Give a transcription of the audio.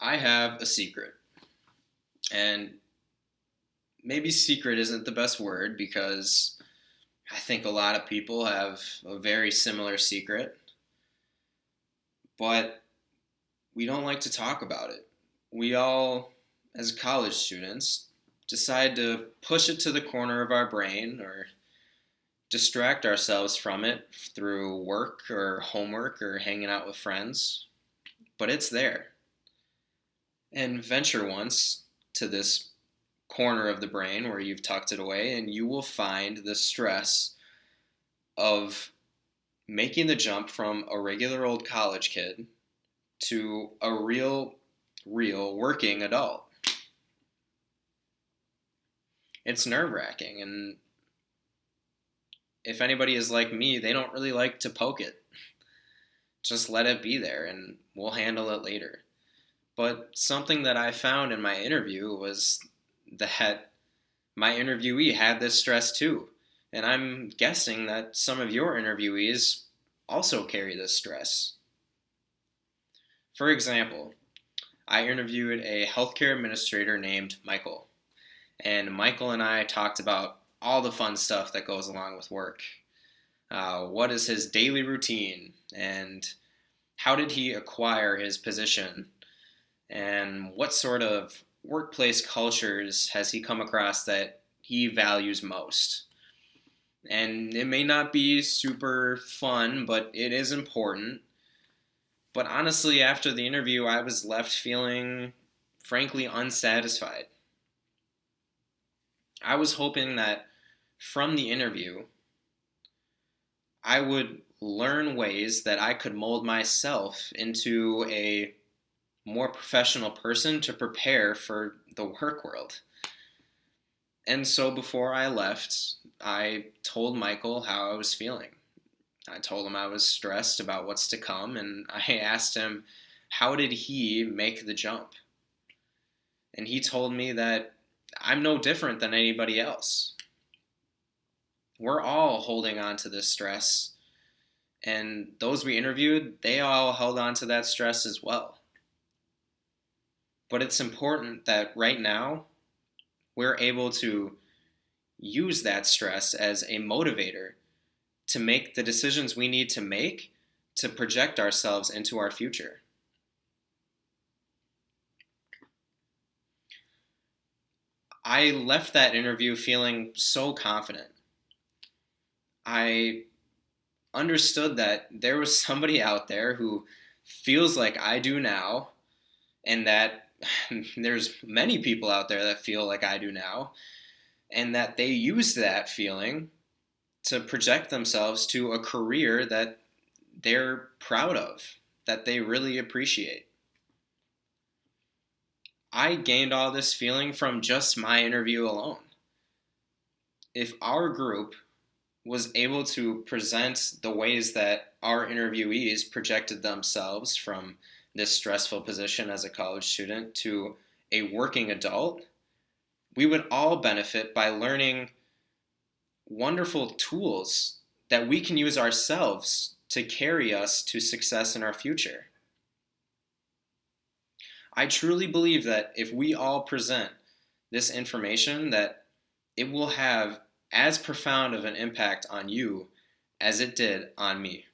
I have a secret. And maybe secret isn't the best word because I think a lot of people have a very similar secret, but we don't like to talk about it. We all, as college students, decide to push it to the corner of our brain or distract ourselves from it through work or homework or hanging out with friends, but it's there. And venture once to this corner of the brain where you've tucked it away, and you will find the stress of making the jump from a regular old college kid to a real working adult. It's nerve wracking, and if anybody is like me, they don't really like to poke it. Just let it be there, and we'll handle it later. But something that I found in my interview was that my interviewee had this stress too. And I'm guessing that some of your interviewees also carry this stress. For example, I interviewed a healthcare administrator named Michael. And Michael and I talked about all the fun stuff that goes along with work. What is his daily routine? And how did he acquire his position? And what sort of workplace cultures has he come across that he values most? And it may not be super fun, but it is important. But honestly, after the interview, I was left feeling, frankly, unsatisfied. I was hoping that from the interview, I would learn ways that I could mold myself into a more professional person to prepare for the work world. And so before I left, I told Michael how I was feeling. I told him I was stressed about what's to come, and I asked him, how did he make the jump? And he told me that I'm no different than anybody else. We're all holding on to this stress, and those we interviewed, they all held on to that stress as well. But it's important that right now we're able to use that stress as a motivator to make the decisions we need to make to project ourselves into our future. I left that interview feeling so confident. I understood that there was somebody out there who feels like I do now, and that there's many people out there that feel like I do now, and that they use that feeling to project themselves to a career that they're proud of, that they really appreciate. I gained all this feeling from just my interview alone. If our group was able to present the ways that our interviewees projected themselves from this stressful position as a college student to a working adult, we would all benefit by learning wonderful tools that we can use ourselves to carry us to success in our future. I truly believe that if we all present this information, that it will have as profound of an impact on you as it did on me.